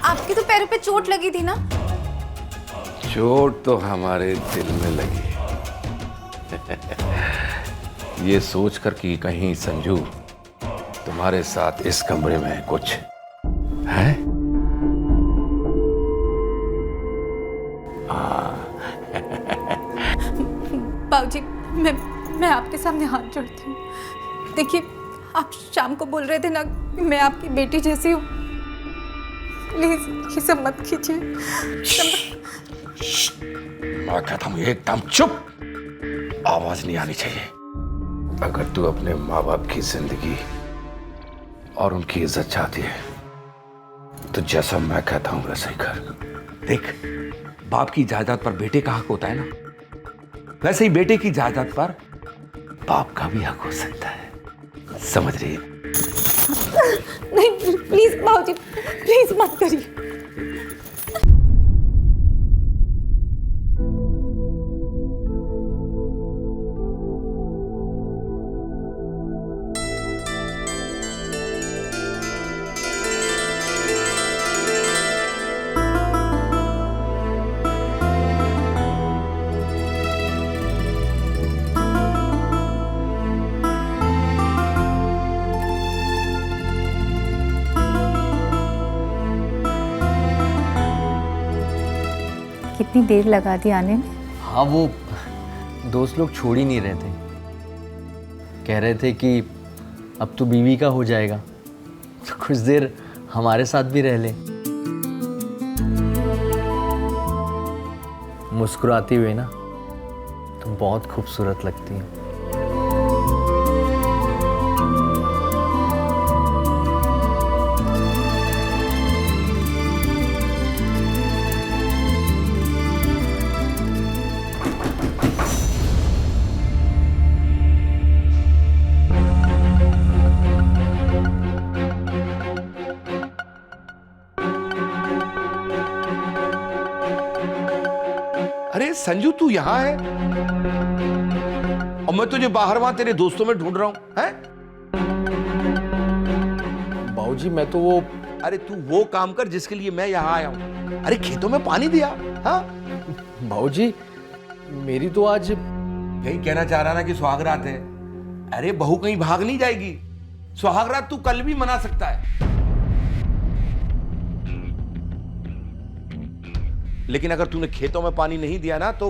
आपके तो पैरों पे चोट लगी थी ना? चोट तो हमारे दिल में लगी ये सोच कर कि कहीं संजू तुम्हारे साथ इस कमरे में कुछ है। बाबूजी, मैं आपके सामने हाथ जोड़ती हूँ। देखिए, आप शाम को बोल रहे थे ना कि मैं आपकी बेटी जैसी हूँ। प्लीज ये सब मत कीजिए। मैं कहता हूँ एकदम चुप, आवाज नहीं आनी चाहिए। अगर तू अपने माँ बाप की जिंदगी और उनकी इज्जत चाहती है तो जैसा मैं कहता हूँ वैसा ही कर। देख, बाप की जायदाद पर बेटे का हक होता है ना, वैसे ही बेटे की जायदाद पर बाप का भी हक हो सकता है। समझ रही है? नहीं प्लीज बाबूजी, प्लीज मत करिए। कितनी देर लगा दी आने में? हाँ, वो दोस्त लोग छोड़ ही नहीं रहे थे। कह रहे थे कि अब तो बीवी का हो जाएगा तो कुछ देर हमारे साथ भी रह ले। मुस्कुराती हुई ना तुम बहुत खूबसूरत लगती हो। अरे संजू, तू यहां है और मैं तुझे बाहर वहां तेरे दोस्तों में ढूंढ रहा हूं। हैं? बाबूजी, मैं तो वो अरे तू वो काम कर जिसके लिए मैं यहां आया हूं। अरे खेतों में पानी दिया। हाँ, बाबूजी, मेरी तो आज यही कहना चाह रहा ना कि सुहागरात है। अरे बहू कहीं भाग नहीं जाएगी। सुहागरात तू कल भी मना सकता है, लेकिन अगर तूने खेतों में पानी नहीं दिया ना तो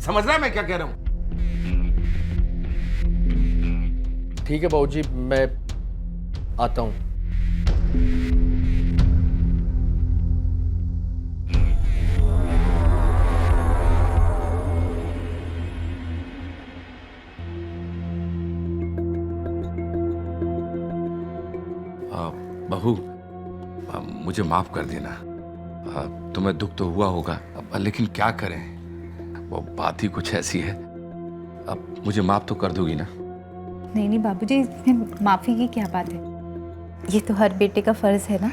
समझ रहा है मैं क्या कह रहा हूं? ठीक है बाबूजी, मैं आता हूं। बहू, मुझे माफ कर देना। तुम्हें दुख तो हुआ होगा, लेकिन क्या करें, वो बात ही कुछ ऐसी है। अब मुझे माफ तो कर दोगी ना? नहीं नहीं बाबूजी, इसमें माफी की क्या बात है? ये तो हर बेटे का फर्ज है ना।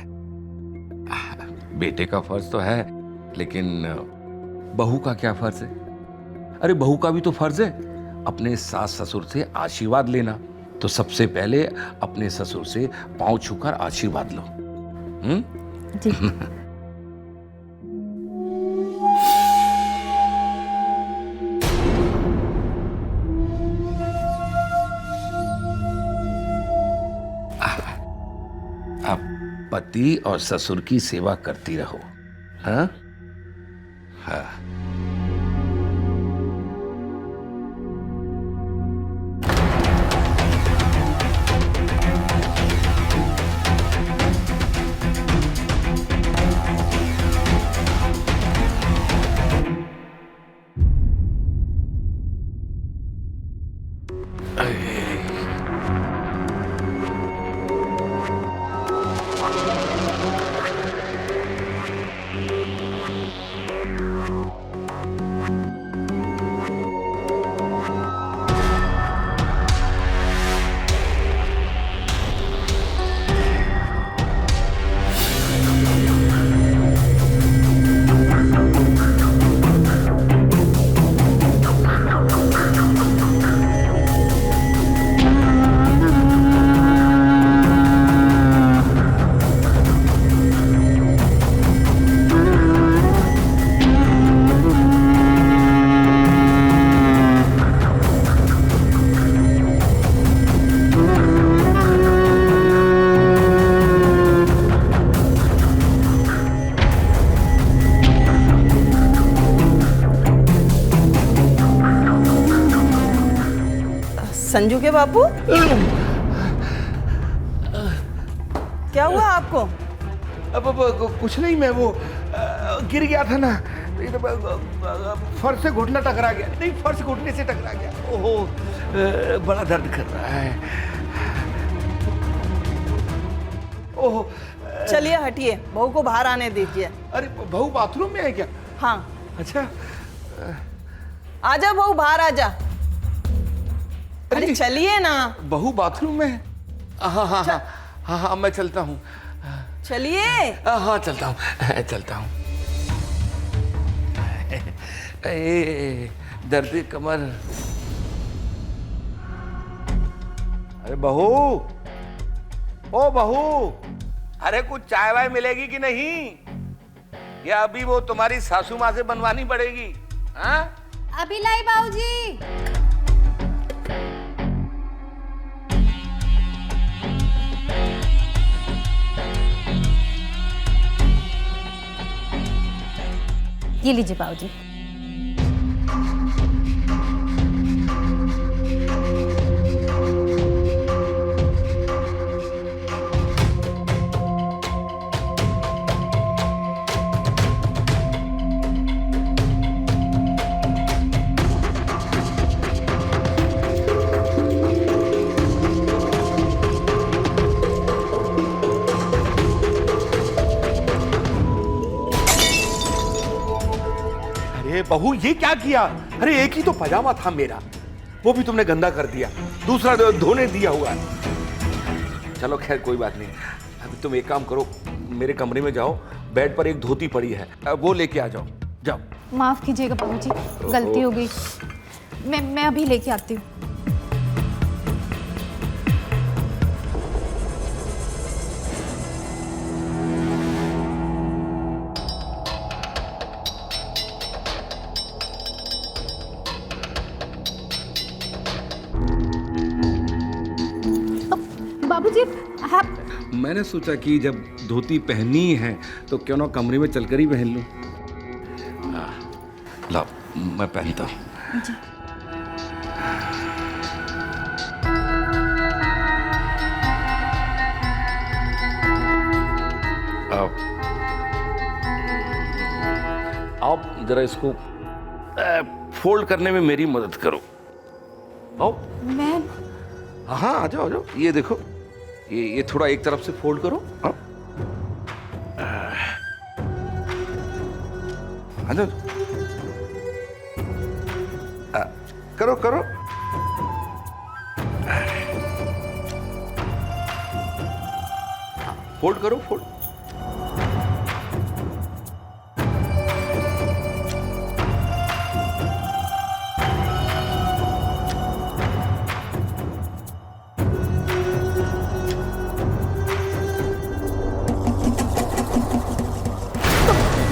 बेटे का फर्ज तो है, लेकिन बहू का क्या फर्ज है? अरे बहू का भी तो फर्ज है अपने सास ससुर से आशीर्वाद लेना। तो सबसे पहले अपने ससुर से पांव छूकर आशीर्वाद लो। जी। आप पति और ससुर की सेवा करती रहो। हाँ हाँ। संजू के बापू, क्या हुआ आपको? अब कुछ नहीं, मैं वो गिर गया था ना, फर्श से घुटना टकरा गया। नहीं, फर्श घुटने से टकरा गया। ओहो, बड़ा दर्द कर रहा है। ओहो, चलिए हटिए, बहू को बाहर आने दीजिए। अरे बहू बाथरूम में है क्या? हाँ। अच्छा, आजा बहू, बाहर आजा। अरे चलिए ना। बहू बाथरूम में है? हाँ हाँ हाँ हाँ हाँ, मैं चलता हूँ। चलिए। हाँ चलता हूँ, चलता हूँ। दर्द कमर। अरे बहू, ओ बहू, अरे कुछ चाय वाय मिलेगी कि नहीं, या अभी वो तुम्हारी सासू माँ से बनवानी पड़ेगी? हाँ, अभी लाई बाबूजी। ये लीजिए बाबूजी। बहू ये क्या किया? अरे एक ही तो पजामा था मेरा, वो भी तुमने गंदा कर दिया, दूसरा धोने दिया हुआ है। चलो खैर कोई बात नहीं, अभी तुम एक काम करो, मेरे कमरे में जाओ, बेड पर एक धोती पड़ी है, वो लेके आ जाओ। जाओ। माफ कीजिएगा बाबूजी, गलती हो गई। मैं अभी लेके आती हूँ। बाबूजी, आप मैंने सोचा कि जब धोती पहनी है तो क्यों ना कमरे में चलकर ही पहन लूं। ला, मैं पहनता हूँ। आप जरा इसको फोल्ड करने में मेरी मदद करो। आओ। मैं हाँ, आ जाओ आ जाओ। ये देखो, ये थोड़ा एक तरफ से फोल्ड करो। आ जाओ। करो करो। फोल्ड करो, फोल्ड।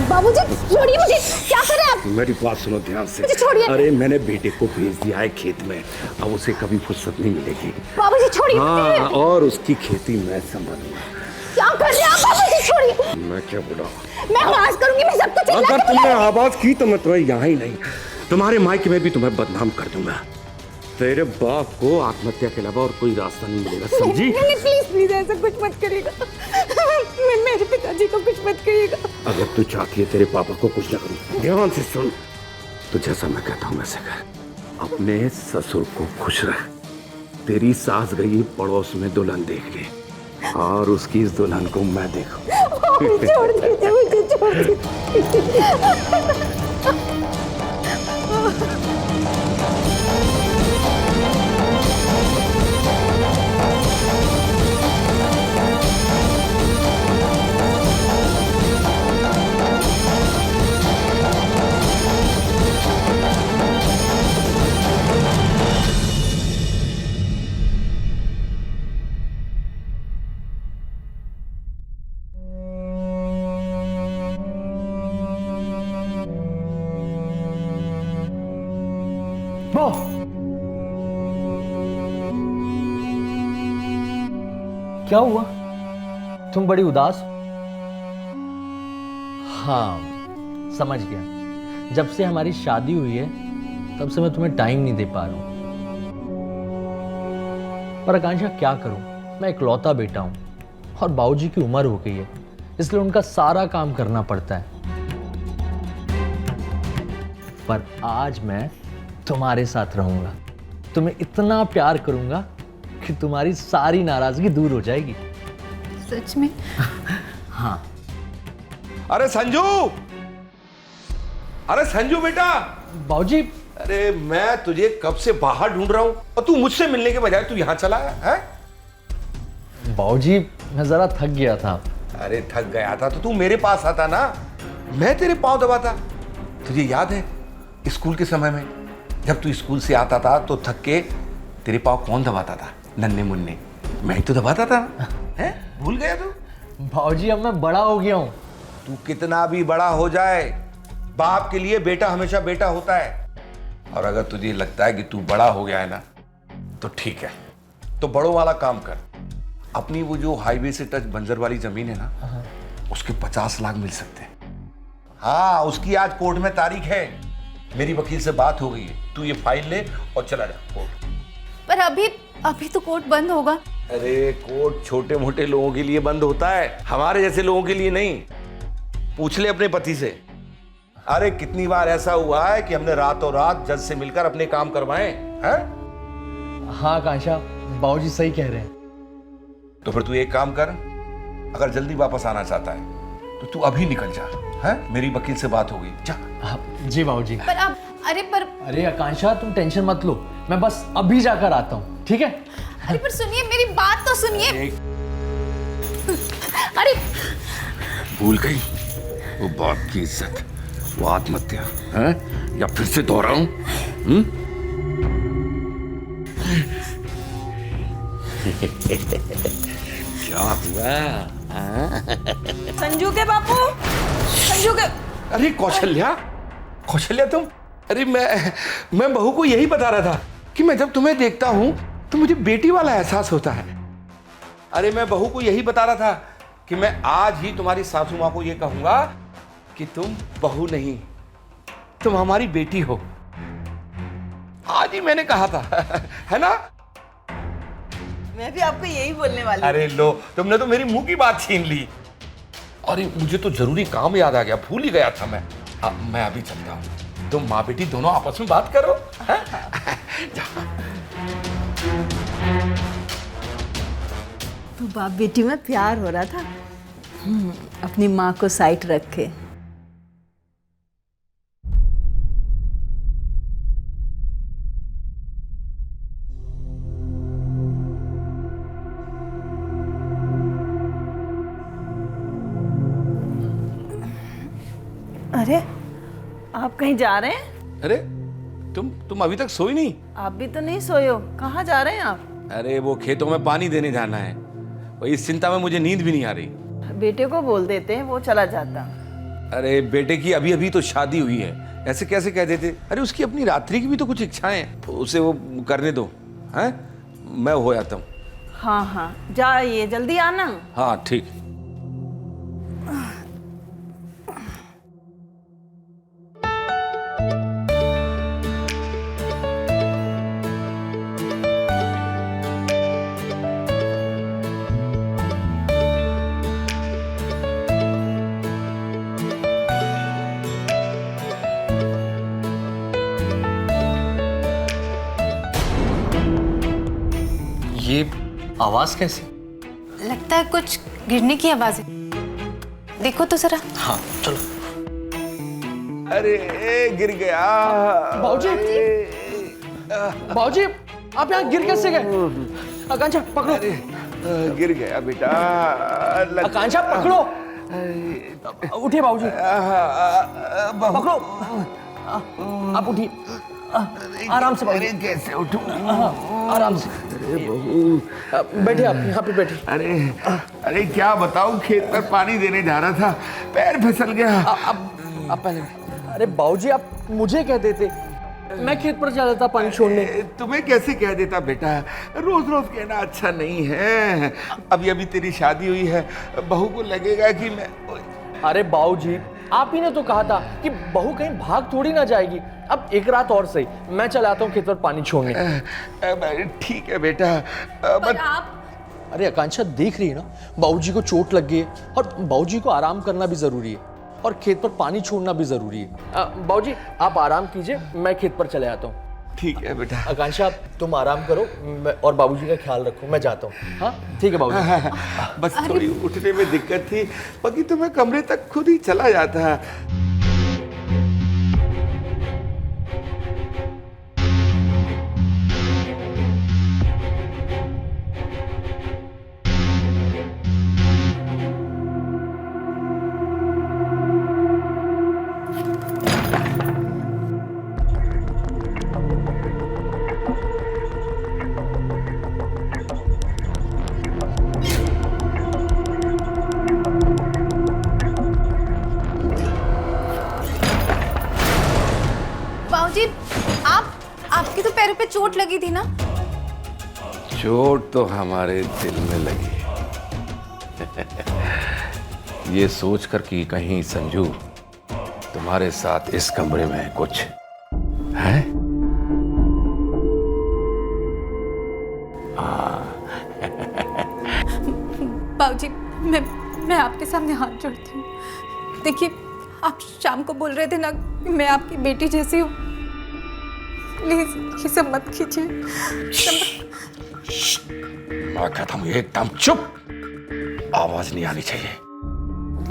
बाबूजी छोड़िए मुझे, क्या कर रहे हैं आप? मेरी बात सुनो ध्यान से। मुझे छोड़िए। अरे मैंने बेटे को भेज दिया है खेत में, अब उसे कभी फुर्सत नहीं मिलेगी। बाबूजी छोड़िए। हाँ, और उसकी खेती मैं संभालूंगा। क्या कर रहे हैं आप? बाबूजी छोड़िए। मैं क्या बोला? मैं आवाज करूंगी, मैं सबको चिल्ला अगर के तुमने आवाज की तो मैं तुम्हें यहाँ ही नहीं, तुम्हारे मायके में भी तुम्हें बदनाम कर दूंगा। तेरे बाप को आत्महत्या के अलावा और कोई रास्ता नहीं मिलेगा, समझी? नहीं, प्लीज प्लीज ऐसा कुछ मत करिएगा। मेरे पिताजी को कुछ मत करिएगा। अगर तू चाहती है तेरे पापा को कुछ न करूं, ध्यान से सुन। तो जैसा मैं कहता हूं वैसे कर। अपने ससुर को खुश रख। तेरी सास गई पड़ोस में दुल्हन देखने, और उसकी इस दुल्हन को मैं देखूं। छोड़ दीजिए मुझे, छोड़ दीजिए। क्या हुआ? तुम बड़ी उदास हो? हाँ, समझ गया। जब से हमारी शादी हुई है तब से मैं तुम्हें टाइम नहीं दे पा रहा हूं। पर आकांक्षा क्या करूं, मैं इकलौता बेटा हूं और बाबूजी की उम्र हो गई है, इसलिए उनका सारा काम करना पड़ता है। पर आज मैं तुम्हारे साथ रहूंगा, तुम्हें इतना प्यार करूंगा कि तुम्हारी सारी नाराजगी दूर हो जाएगी। सच में? हाँ। अरे संजू, अरे संजू बेटा। बाबूजी, अरे मैं तुझे कब से बाहर ढूंढ रहा हूं और तू मुझसे मिलने के बजाय तू यहां चला आया है? बाबूजी मैं जरा थक गया था। अरे थक गया था तो तू मेरे पास आता ना, मैं तेरे पांव दबाता। तुझे याद है स्कूल के समय में जब तू स्कूल से आता था तो थक के तेरे पांव कौन दबाता था? नन्हे मुन्ने, मैं ही तो दबाता था। हैं? भूल गया तू? बाबूजी अब मैं बड़ा हो गया हूं। तू कितना भी बड़ा हो जाए, बाप के लिए बेटा हमेशा बेटा होता है। और अगर तुझे लगता है कि तू बड़ा हो गया है ना, तो ठीक है, तो बड़ों वाला काम कर। अपनी वो जो हाईवे से टच बंजर वाली जमीन है ना, उसके 50 लाख मिल सकते हैं। हाँ, उसकी आज कोर्ट में तारीख है। मेरी वकील से बात हो गई है, तू ये फाइल ले और चला जा कोर्ट। पर अभी तो कोर्ट बंद होगा। अरे कोर्ट छोटे मोटे लोगों के लिए बंद होता है, हमारे जैसे लोगों के लिए नहीं। पूछ ले अपने पति से। अरे कितनी बार ऐसा हुआ है कि हमने रातों रात जज से मिलकर अपने काम करवाए हैं? हाँ आकांक्षा, बाबूजी सही कह रहे हैं। तो फिर तू एक काम कर, अगर जल्दी वापस आना चाहता है तो तू अभी निकल जा। है? मेरी वकील से बात हो गई, जा। जी बाबूजी। पर अब अरे आकांक्षा तुम टेंशन मत लो, मैं बस अभी जाकर आता हूँ, ठीक है? अरे पर सुनिए, मेरी बात तो सुनिए। अरे भूल गई वो बाप की इज्जत, वो आत्महत्या है या फिर से दोहराऊं? क्या हुआ? संजू के बापू, संजू के। अरे कौशल्या, कौशल्या तुम। अरे मैं बहू को यही बता रहा था कि मैं जब तुम्हें देखता हूं तो मुझे बेटी वाला एहसास होता है। अरे मैं बहू को यही बता रहा था कि मैं आज ही तुम्हारी सासू मां को यह कहूंगा कि तुम बहू नहीं, तुम हमारी बेटी हो। आज ही मैंने कहा था, है ना? मैं भी आपको यही बोलने वाली। अरे लो, तुमने तो मेरी मुंह की बात छीन ली। अरे मुझे तो जरूरी काम याद आ गया, भूल ही गया था मैं। मैं अभी चलता हूँ, तुम माँ बेटी दोनों आपस में बात करो। तो बाप बेटी में प्यार हो रहा था। अपनी माँ को साइड रख के। अरे आप कहीं जा रहे हैं? अरे तुम अभी तक सोई नहीं? आप भी तो नहीं सोए हो, कहाँ जा रहे हैं आप? अरे वो खेतों में पानी देने जाना है, वही इस चिंता में मुझे नींद भी नहीं आ रही। बेटे को बोल देते हैं, वो चला जाता। अरे बेटे की अभी अभी तो शादी हुई है, ऐसे कैसे कह देते? अरे उसकी अपनी रात्रि की भी तो कुछ इच्छाएं हैं, उसे वो करने दो। हैं? मैं हो आता हूँ। हाँ हाँ जाइए, जल्दी आना। हाँ ठीक। ये आवाज कैसी? लगता है कुछ गिरने की आवाज है, देखो तो जरा। हाँ चलो। अरे गिर गया। बाबूजी, बाबूजी आप यहाँ गिर कैसे गए? आकांक्षा पकड़ो। गिर गया बेटा। आकांक्षा पकड़ो। उठिए बाबूजी, पकड़ो। आप उठिए, आराम से बाबूजी। कैसे उठूं? आराम से। बैठे आप यहाँ पे बैठे। अरे क्या बताऊं, खेत पर पानी देने जा रहा था, पैर फिसल गया। आप पहले। अरे बाबूजी आप मुझे कह देते, मैं खेत पर जा रहा था पानी छोड़ने। तुम्हें कैसे कह देता बेटा, रोज रोज कहना अच्छा नहीं है। अभी अभी तेरी शादी हुई है, बहू को लगेगा कि मैं। अरे बाबूजी आप ही ने तो कहा था कि बहू कहीं भाग थोड़ी ना जाएगी। अब एक रात और सही, मैं चला आता हूँ खेत पर पानी छोड़ने। ठीक है बेटा, पर आप अरे आकांक्षा देख रही है ना, बाबूजी को चोट लग गई है और बाबूजी को आराम करना भी जरूरी है और खेत पर पानी छोड़ना भी जरूरी है। बाबूजी आप आराम कीजिए, मैं खेत पर चले आता हूँ। ठीक है बेटा। आकांक्षा तुम आराम करो और बाबूजी का ख्याल रखो, मैं जाता हूँ। हाँ ठीक है बाबूजी। बस थोड़ी उठने में दिक्कत थी, बाकी तो मैं कमरे तक खुद ही चला जाता। बाबूजी, आपके तो पैरों पे चोट लगी थी ना? चोट तो हमारे दिल में लगी ये सोचकर कि कहीं संजू तुम्हारे साथ इस कमरे में कुछ है। बाबूजी, मैं आपके सामने हाथ जोड़ती हूँ। देखिए, आप शाम को बोल रहे थे ना कि मैं आपकी बेटी जैसी हूँ। प्लीज ये सब मत कीजिए। मैं कहता हूँ एकदम चुप, आवाज नहीं आनी चाहिए।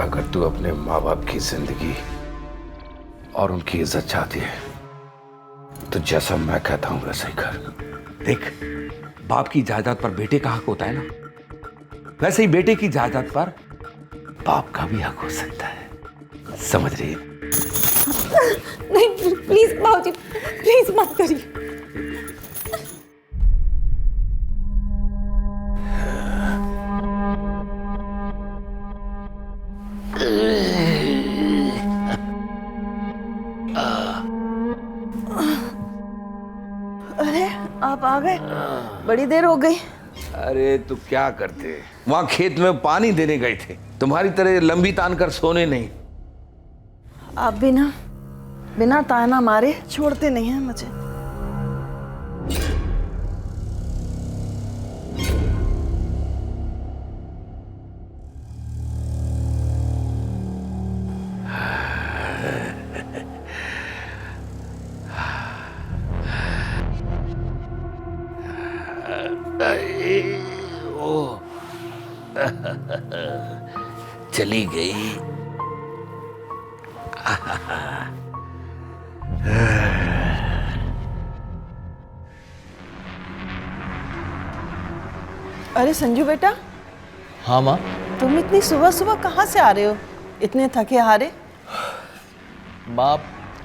अगर तू अपने माँ बाप की जिंदगी और उनकी इज्जत चाहती है तो जैसा मैं कहता हूँ वैसा ही कर। देख, बाप की जायदाद पर बेटे का हक होता है ना, वैसे ही बेटे की जायदाद पर बाप का भी हक हो सकता है। समझ रही है? नहीं प्लीज बाबूजी, प्लीज मत करिए। अरे आप आ गए, बड़ी देर हो गई। अरे तो क्या करते, वहां खेत में पानी देने गए थे, तुम्हारी तरह लंबी तान कर सोने नहीं। आप बिना ताना मारे छोड़ते नहीं हैं मुझे। चली गई। अरे संजू बेटा, हाँ माँ। तुम इतनी सुबह सुबह कहाँ से आ रहे हो, इतने थके हारे? माँ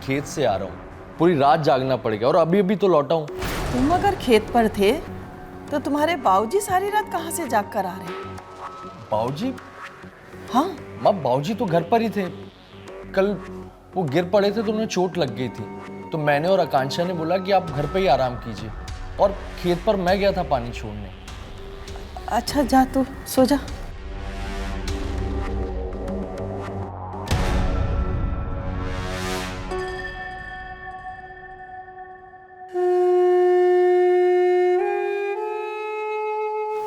खेत से आ रहा हूँ, पूरी रात जागना पड़ेगा और अभी अभी तो लौटा हूँ। तुम अगर खेत पर थे तो तुम्हारे बाबूजी सारी रात कहाँ से जाग कर आ रहे? बाबूजी? हाँ माँ बाबूजी तो घर पर ही थे। कल वो गिर पड़े थे तो उन्हें चोट लग गई थी, तो मैंने और आकांक्षा ने बोला कि आप घर पे ही आराम कीजिए और खेत पर मैं गया था पानी छोड़ने। अच्छा जा, तू सो जा।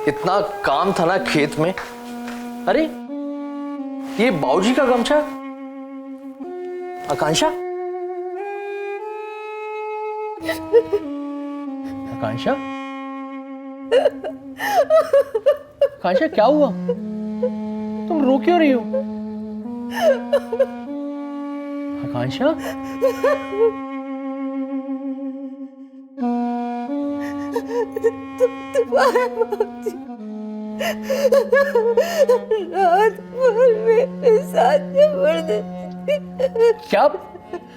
इतना काम था ना खेत में। अरे ये बाबूजी का गमछा। आकांक्षा, आकांक्षा, आकांक्षा क्या हुआ? तुम रो क्यों रही हो? आकांक्षा, रात भर मेरे साथ जबरदस्ती। क्या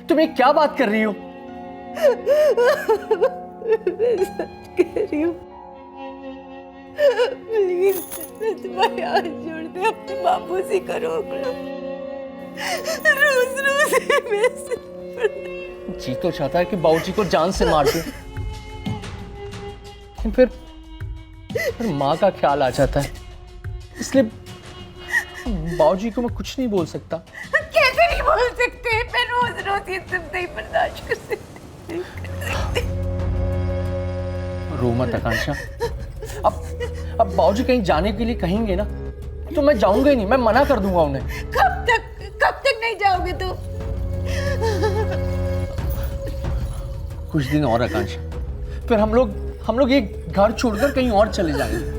तुम क्या बात कर रही हो? मैं सच कह रही हूँ, प्लीज मैं तुम्हारे हाथ जोड़ते अपने बापू से करो। रोज रोज मैं जी तो चाहता है कि बाबूजी को जान से मार दूं, लेकिन फिर माँ का ख्याल आ जाता है, इसलिए बाबूजी को मैं कुछ नहीं बोल सकता। कैसे नहीं बोल सकते हैं, मैं रोज रोज ये सब नहीं बर्दाश्त कर सकती। रो मत आकांक्षा। अब बाबूजी कहीं जाने के लिए कहेंगे ना तो मैं जाऊंगा ही नहीं, मैं मना कर दूंगा उन्हें। कब तक नहीं जाओगे तुम? कुछ दिन और आकांक्षा, फिर हम लोग ये घर छोड़कर कहीं और चले जाएंगे।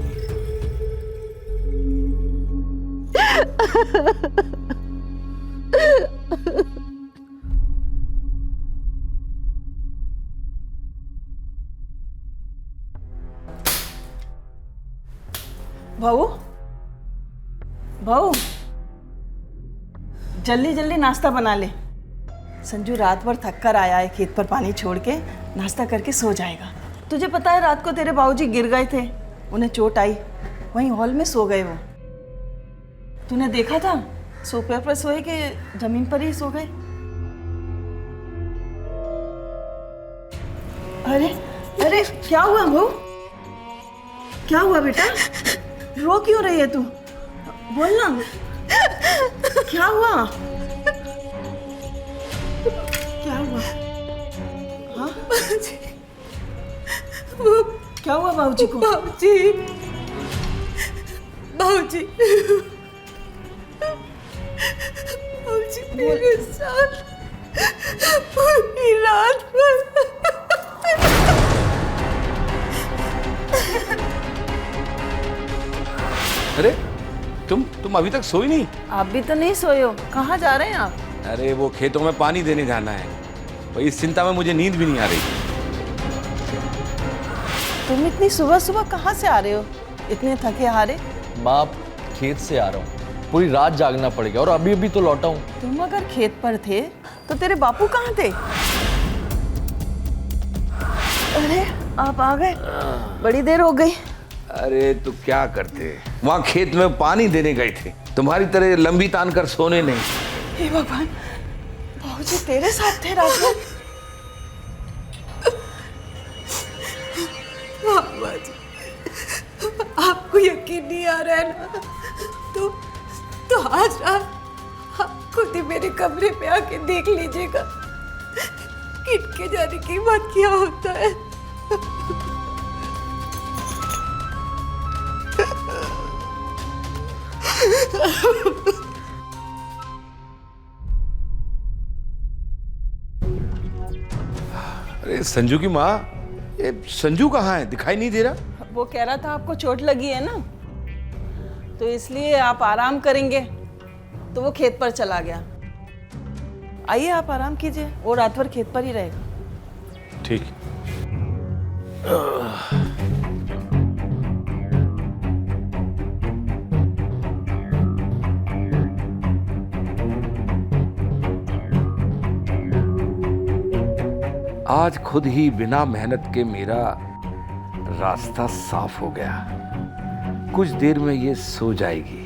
बहू जल्दी जल्दी नाश्ता बना ले। संजू रात भर थक कर आया है, खेत पर पानी छोड़ के नाश्ता करके सो जाएगा। तुझे पता है रात को तेरे बाबूजी गिर गए थे, उन्हें चोट आई, वहीं हॉल में सो गए वो। तूने देखा था सोफे पर सोए कि जमीन पर ही सो गए? अरे अरे क्या हुआ बहू? क्या हुआ बेटा? रो क्यों रही है तू? बोल ना, क्या हुआ? क्या हुआ? हाँ? क्या हुआ बाबूजी को? बाबूजी मेरे साथ पूरी रात भर। अरे तुम अभी तक सोई नहीं? आप भी तो नहीं सोए हो, कहाँ जा रहे हैं आप? अरे वो खेतों में पानी देने जाना है, तो इस चिंता में मुझे नींद भी नहीं आ रही। तुम इतनी सुबह सुबह कहाँ से आ रहे हो, इतने थके हारे? बाप, खेत से आ रहा हूँ, पूरी रात जागना पड़ेगा और अभी तो लौटा हूँ। तुम अगर खेत पर थे तो तेरे बापू कहाँ थे? अरे आप आ गए, बड़ी देर हो गई। अरे तो क्या करते, वहां खेत में पानी देने गए थे, तुम्हारी तरह लंबी तान कर सोने नहीं। हे भगवान, बाबूजी तेरे साथ थे रात में? आपको यकीन नहीं आ रहा है ना, तो आज रात आप खुद ही मेरे कमरे पे आके देख लीजिएगा कि इनके जाने की बात क्या होता है। अरे संजू की माँ, ये संजू कहाँ है, दिखाई नहीं दे रहा? वो कह रहा था आपको चोट लगी है ना, तो इसलिए आप आराम करेंगे, तो वो खेत पर चला गया। आइए आप आराम कीजिए, वो रात भर खेत पर ही रहेगा। ठीक। आज खुद ही बिना मेहनत के मेरा रास्ता साफ हो गया। कुछ देर में ये सो जाएगी।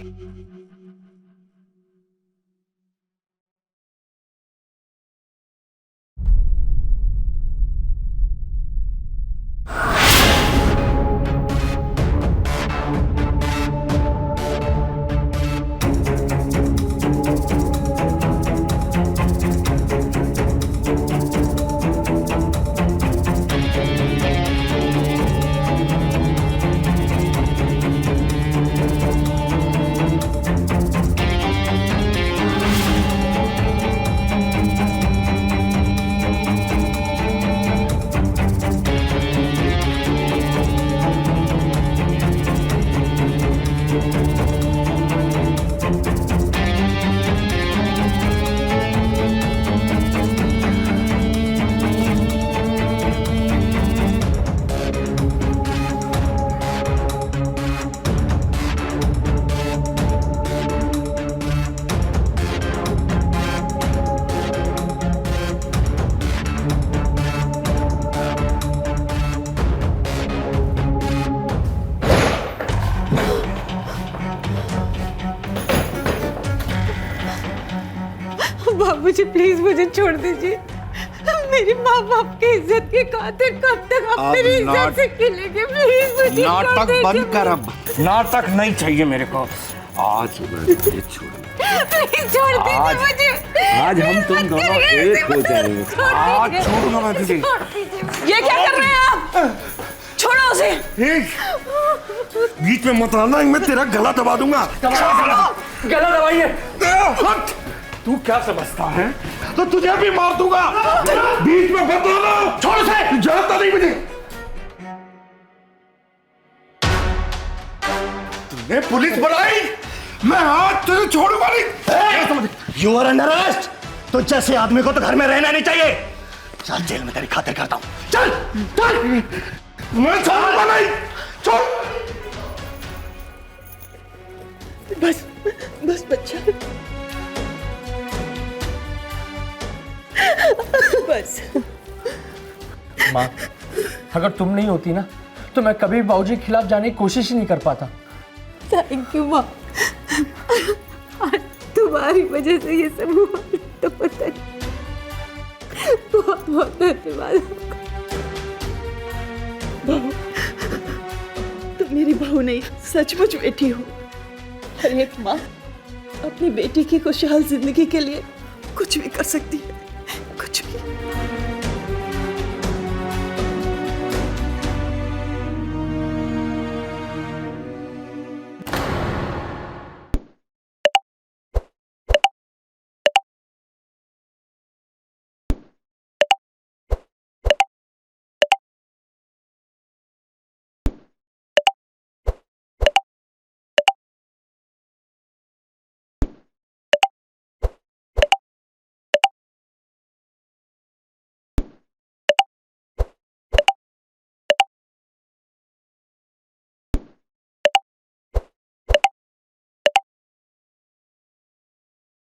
बाबूजी प्लीज मुझे छोड़ दीजिए। मेरी माँ बाप की इज्जत की खातिर कब तक आप मेरी इज्जत से खेलेंगे? प्लीज मुझे नाटक बंद कर, अब नाटक नहीं चाहिए मेरे को। आज मैं तुझे छोड़ूंगा। प्लीज छोड़ दीजिए मुझे। आज हम तुम दोनों एक हो जाएंगे। आज छोड़ूंगा मैं तुझे। ये क्या कर रहे हैं आप? छोड़ो उसे। बीच में मत आना, मैं तेरा गला दबा दूंगा। गला दबाइए। हट! तू क्या समझता है? तो तुझे भी मार दूंगा। बीच में मत आना। छोड़ उसे। जानता नहीं मुझे। तुमने पुलिस बुलाई, मैं आज तुझे छोड़ूंगा नहीं। You are under arrest. तो जैसे आदमी को तो घर में रहना नहीं चाहिए। चल जेल में तेरी खातिर करता हूं। चल चल। मैं छोड़ूंगा नहीं। छोड़। बस बस बच्चा, बस। माँ, अगर तुम नहीं होती ना तो मैं कभी बाबूजी के खिलाफ जाने की कोशिश ही नहीं कर पाता। थैंक यू माँ। तुम्हारी वजह से ये सब हुआ तो पता नहीं। बहुत बहुत धन्यवाद। बहू, तुम मेरी बहू नहीं, सचमुच बेटी हो। हर एक माँ अपनी बेटी की खुशहाल जिंदगी के लिए कुछ भी कर सकती है।